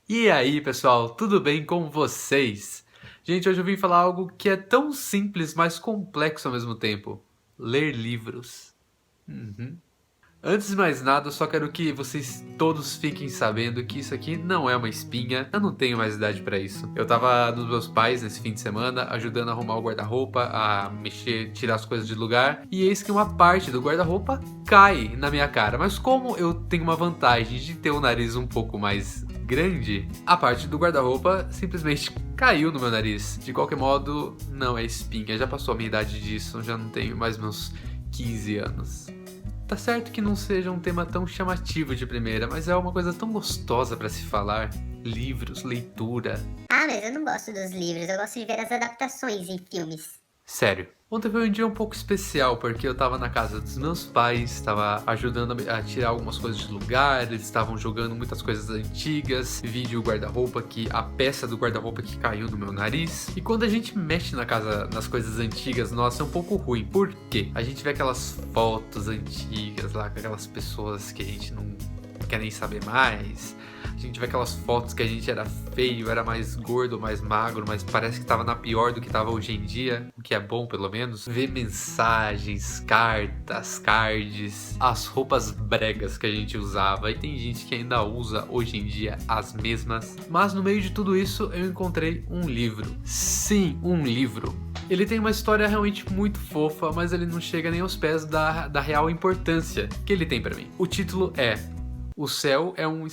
E aí, pessoal, tudo bem com vocês? Gente, hoje eu vim falar algo que é tão simples, mas complexo ao mesmo tempo: ler livros. Uhum. Antes de mais nada, eu só quero que vocês todos fiquem sabendo que isso aqui não é uma espinha, eu não tenho mais idade pra isso. Eu tava nos meus pais nesse fim de semana, ajudando a arrumar o guarda-roupa, a mexer, tirar as coisas de lugar, e eis que uma parte do guarda-roupa cai na minha cara. Mas como eu tenho uma vantagem de ter o nariz um pouco mais grande, a parte do guarda-roupa simplesmente caiu no meu nariz. De qualquer modo, não é espinha, já passou a minha idade disso, já não tenho mais meus 15 anos. Tá certo que não seja um tema tão chamativo de primeira, mas é uma coisa tão gostosa pra se falar. Livros, leitura. Ah, mas eu não gosto dos livros, eu gosto de ver as adaptações em filmes. Sério. Ontem foi um dia um pouco especial, porque eu tava na casa dos meus pais, tava ajudando a tirar algumas coisas de lugar, eles estavam jogando muitas coisas antigas, vi o guarda-roupa a peça do guarda-roupa que caiu no meu nariz. E quando a gente mexe na casa, nas coisas antigas, nossa, é um pouco ruim. Por quê? A gente vê aquelas fotos antigas lá, com aquelas pessoas que a gente não quer nem saber mais. A gente vê aquelas fotos que a gente era feio, era mais gordo, mais magro, mas parece que tava na pior do que tava hoje em dia, o que é bom pelo menos. Ver mensagens, cartas, cards, as roupas bregas que a gente usava, e tem gente que ainda usa hoje em dia as mesmas. Mas no meio de tudo isso eu encontrei um livro. Sim, um livro. Ele tem uma história realmente muito fofa, mas ele não chega nem aos pés da real importância que ele tem pra mim. O título é O Céu é um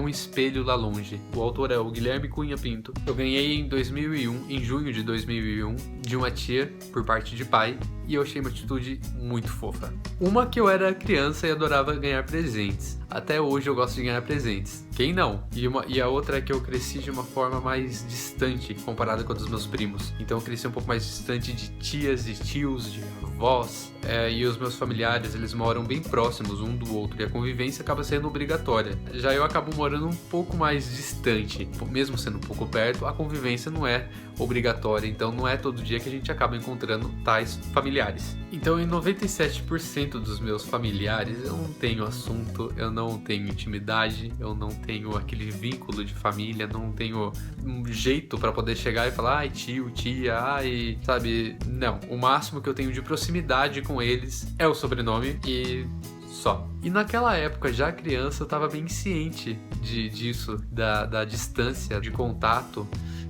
espelho lá longe. O autor é o Guilherme Cunha Pinto. Eu ganhei em 2001, em junho de 2001, de uma tia por parte de pai, e eu achei uma atitude muito fofa. Uma que eu era criança e adorava ganhar presentes. Até hoje eu gosto de ganhar presentes. Quem não? E a outra é que eu cresci de uma forma mais distante comparada com a dos meus primos. Então eu cresci um pouco mais distante de tias, de tios, de avós. E os meus familiares, eles moram bem próximos um do outro, e a convivência acaba sendo obrigatória. Já eu acabo morando um pouco mais distante, mesmo sendo um pouco perto, a convivência não é obrigatória, então não é todo dia que a gente acaba encontrando tais familiares. Então em 97% dos meus familiares eu não tenho assunto, eu não tenho intimidade, eu não tenho aquele vínculo de família, não tenho um jeito pra poder chegar e falar ai tio, tia, ai, sabe, não. O máximo que eu tenho de proximidade com eles é o sobrenome e só. E naquela época, já criança, eu tava bem ciente disso, da distância de contato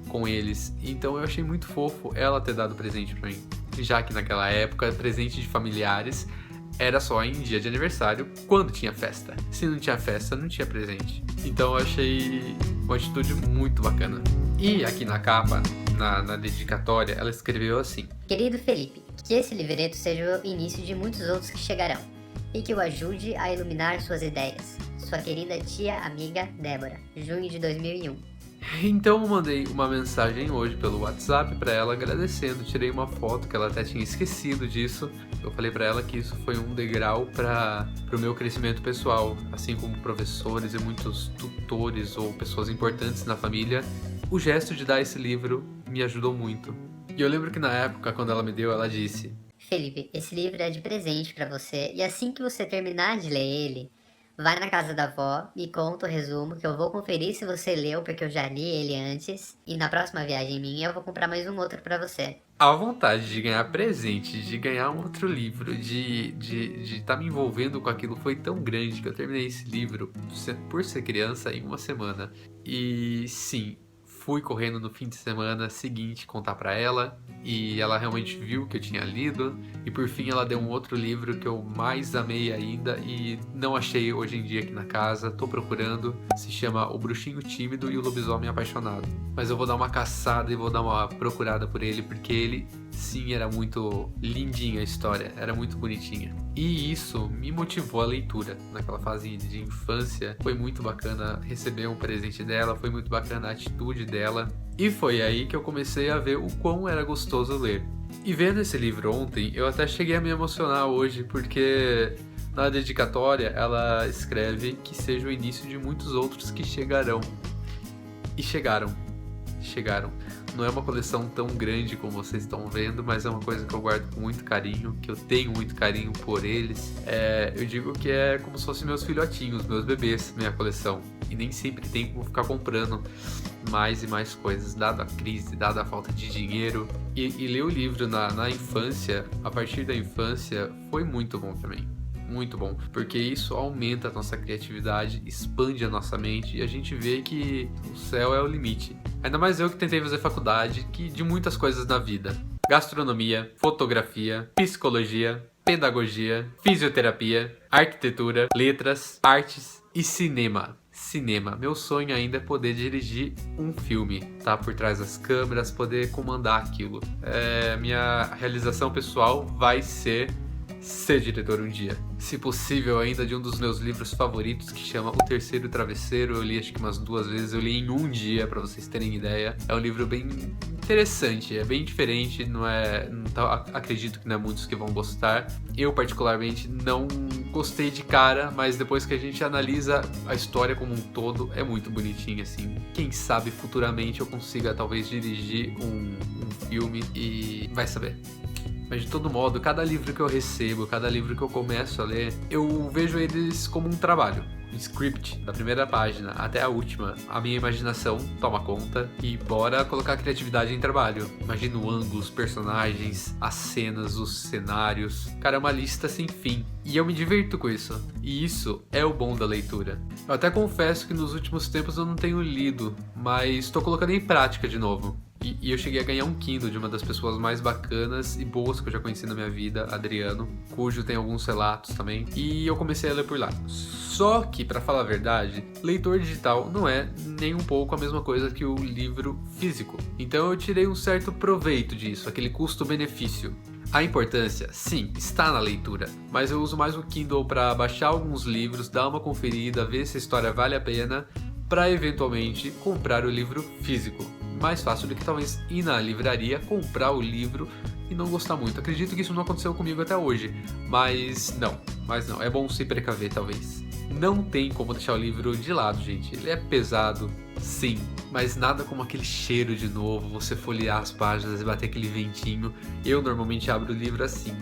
com eles. Então eu achei muito fofo ela ter dado presente pra mim. Já que naquela época, presente de familiares era só em dia de aniversário, quando tinha festa. Se não tinha festa, não tinha presente. Então eu achei uma atitude muito bacana. E aqui na capa, na dedicatória, ela escreveu assim: Querido Felipe, que esse livreto seja o início de muitos outros que chegarão, e que o ajude a iluminar suas ideias. Sua querida tia amiga Débora, junho de 2001. Então eu mandei uma mensagem hoje pelo WhatsApp pra ela agradecendo, tirei uma foto que ela até tinha esquecido disso. Eu falei pra ela que isso foi um degrau pro meu crescimento pessoal, assim como professores e muitos tutores ou pessoas importantes na família. O gesto de dar esse livro me ajudou muito. E eu lembro que na época, quando ela me deu, ela disse: Felipe, esse livro é de presente pra você, e assim que você terminar de ler ele, vai na casa da avó, me conta o resumo, que eu vou conferir se você leu, porque eu já li ele antes, e na próxima viagem minha eu vou comprar mais um outro pra você. A vontade de ganhar presente, de ganhar um outro livro, de estar me envolvendo com aquilo foi tão grande que eu terminei esse livro, por ser criança, em uma semana. E sim, fui correndo no fim de semana seguinte contar pra ela, e ela realmente viu que eu tinha lido, e por fim ela deu um outro livro que eu mais amei ainda e não achei hoje em dia aqui na casa, tô procurando, se chama O Bruxinho Tímido e o Lobisomem Apaixonado. Mas eu vou dar uma caçada e vou dar uma procurada por ele, porque ele sim era muito lindinha a história, era muito bonitinha. E isso me motivou a leitura. Naquela fase de infância, foi muito bacana receber um presente dela, foi muito bacana a atitude dela. E foi aí que eu comecei a ver o quão era gostoso ler. E vendo esse livro ontem, eu até cheguei a me emocionar hoje, porque na dedicatória ela escreve que seja o início de muitos outros que chegarão. E chegaram. Não é uma coleção tão grande como vocês estão vendo, mas é uma coisa que eu guardo com muito carinho, que eu tenho muito carinho por eles. Eu digo que é como se fossem meus filhotinhos, meus bebês, minha coleção. E nem sempre tem como ficar comprando mais e mais coisas, dada a crise, dada a falta de dinheiro. E ler o livro na infância, a partir da infância, foi muito bom pra mim. Muito bom, porque isso aumenta a nossa criatividade, expande a nossa mente e a gente vê que o céu é o limite. Ainda mais eu que tentei fazer faculdade, que de muitas coisas na vida. Gastronomia, fotografia, psicologia, pedagogia, fisioterapia, arquitetura, letras, artes e cinema. Cinema. Meu sonho ainda é poder dirigir um filme, tá por trás das câmeras, poder comandar aquilo. Minha realização pessoal vai ser diretor um dia. Se possível, ainda de um dos meus livros favoritos, que chama O Terceiro Travesseiro. Eu li acho que umas 2 vezes, eu li em um dia, pra vocês terem ideia. É um livro bem interessante, é bem diferente, acredito que não é muitos que vão gostar. Eu particularmente não gostei de cara, mas depois que a gente analisa a história como um todo, é muito bonitinho assim. Quem sabe futuramente eu consiga talvez dirigir um filme e vai saber. Mas de todo modo, cada livro que eu recebo, cada livro que eu começo a ler, eu vejo eles como um trabalho. Um script, da primeira página até a última. A minha imaginação toma conta e bora colocar a criatividade em trabalho. Imagino ângulos, personagens, as cenas, os cenários. Cara, é uma lista sem fim. E eu me divirto com isso. E isso é o bom da leitura. Eu até confesso que nos últimos tempos eu não tenho lido, mas tô colocando em prática de novo. E eu cheguei a ganhar um Kindle de uma das pessoas mais bacanas e boas que eu já conheci na minha vida, Adriano, cujo tem alguns relatos também, e eu comecei a ler por lá. Só que, pra falar a verdade, leitor digital não é nem um pouco a mesma coisa que o livro físico. Então eu tirei um certo proveito disso, aquele custo-benefício. A importância, sim, está na leitura, mas eu uso mais o Kindle para baixar alguns livros, dar uma conferida, ver se a história vale a pena, para eventualmente comprar o livro físico. Mais fácil do que talvez ir na livraria, comprar o livro e não gostar muito. Acredito que isso não aconteceu comigo até hoje, mas não, é bom se precaver talvez. Não tem como deixar o livro de lado, gente. Ele é pesado, sim, mas nada como aquele cheiro de novo, você folhear as páginas e bater aquele ventinho. Eu normalmente abro o livro assim.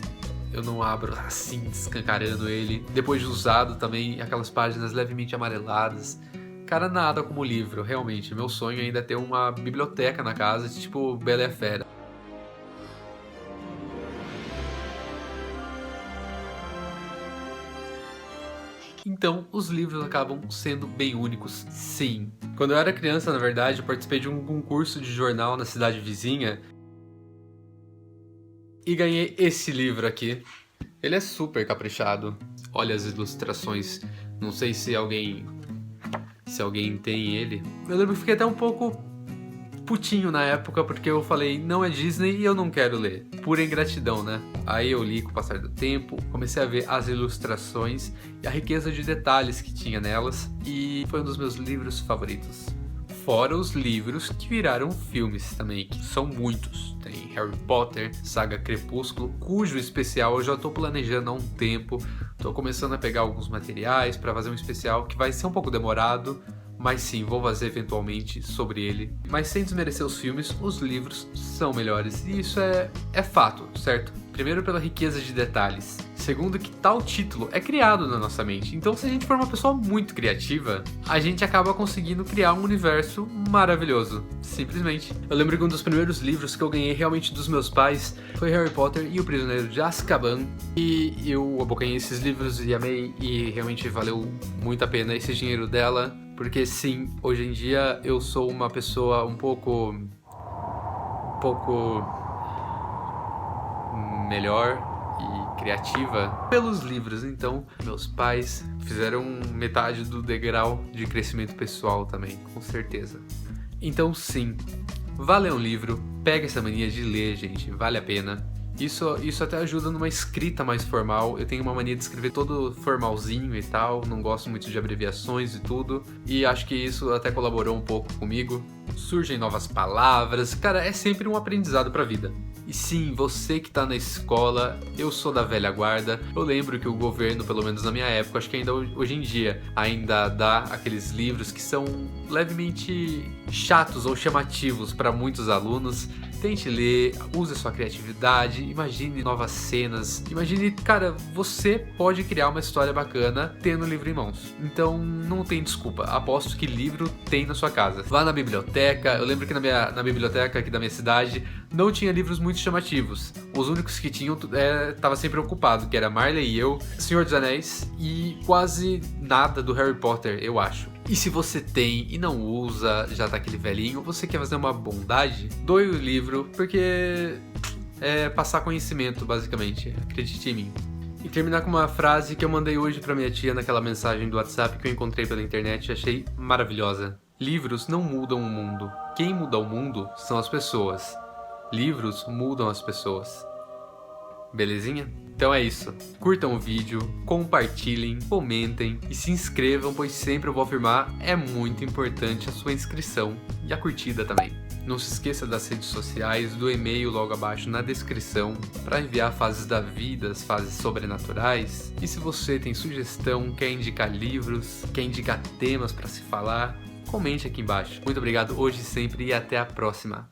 Eu não abro assim, escancarando ele. Depois de usado também, aquelas páginas levemente amareladas. Cara, nada como livro, realmente. Meu sonho ainda é ter uma biblioteca na casa, tipo Bela e a Fera. Então, os livros acabam sendo bem únicos, sim. Quando eu era criança, na verdade, eu participei de um concurso de jornal na cidade vizinha e ganhei esse livro aqui. Ele é super caprichado. Olha as ilustrações. Não sei se alguém tem ele. Eu lembro que fiquei até um pouco putinho na época, porque eu falei, não é Disney e eu não quero ler. Pura ingratidão, né? Aí eu li com o passar do tempo, comecei a ver as ilustrações e a riqueza de detalhes que tinha nelas, e foi um dos meus livros favoritos. Fora os livros que viraram filmes também, que são muitos. Tem Harry Potter, Saga Crepúsculo, cujo especial eu já tô planejando há um tempo. Tô começando a pegar alguns materiais para fazer um especial que vai ser um pouco demorado, mas sim, vou fazer eventualmente sobre ele. Mas sem desmerecer os filmes, os livros são melhores, e isso é fato, certo? Primeiro, pela riqueza de detalhes. Segundo, que tal título é criado na nossa mente. Então, se a gente for uma pessoa muito criativa, a gente acaba conseguindo criar um universo maravilhoso. Simplesmente. Eu lembro que um dos primeiros livros que eu ganhei realmente dos meus pais foi Harry Potter e o Prisioneiro de Azkaban. E eu abocanhei esses livros e amei, e realmente valeu muito a pena esse dinheiro dela. Porque sim, hoje em dia eu sou uma pessoa um pouco melhor e criativa pelos livros. Então, meus pais fizeram metade do degrau de crescimento pessoal também, com certeza. Então, sim, vá ler um livro, pega essa mania de ler, gente, vale a pena. Isso até ajuda numa escrita mais formal. Eu tenho uma mania de escrever todo formalzinho e tal, não gosto muito de abreviações e tudo, e acho que isso até colaborou um pouco comigo. Surgem novas palavras, cara, é sempre um aprendizado pra vida. E sim, você que tá na escola, eu sou da velha guarda. Eu lembro que o governo, pelo menos na minha época, acho que ainda hoje em dia, ainda dá aqueles livros que são levemente chatos ou chamativos para muitos alunos. Tente ler, use a sua criatividade, imagine novas cenas. Imagine, cara, você pode criar uma história bacana tendo o livro em mãos. Então não tem desculpa, aposto que livro tem na sua casa. Vá na biblioteca, eu lembro que na biblioteca aqui da minha cidade não tinha livros muito chamativos. Os únicos que tinham tava sempre ocupado, que era Marley e eu, Senhor dos Anéis e quase nada do Harry Potter, eu acho. E se você tem e não usa, já tá aquele velhinho, você quer fazer uma bondade, doe o livro, porque é passar conhecimento, basicamente. Acredite em mim. E terminar com uma frase que eu mandei hoje pra minha tia naquela mensagem do WhatsApp que eu encontrei pela internet e achei maravilhosa. Livros não mudam o mundo. Quem muda o mundo são as pessoas. Livros mudam as pessoas. Belezinha? Então é isso. Curtam o vídeo, compartilhem, comentem e se inscrevam, pois sempre eu vou afirmar, é muito importante a sua inscrição e a curtida também. Não se esqueça das redes sociais, do e-mail logo abaixo na descrição para enviar fases da vida, as fases sobrenaturais. E se você tem sugestão, quer indicar livros, quer indicar temas para se falar, comente aqui embaixo. Muito obrigado hoje e sempre e até a próxima.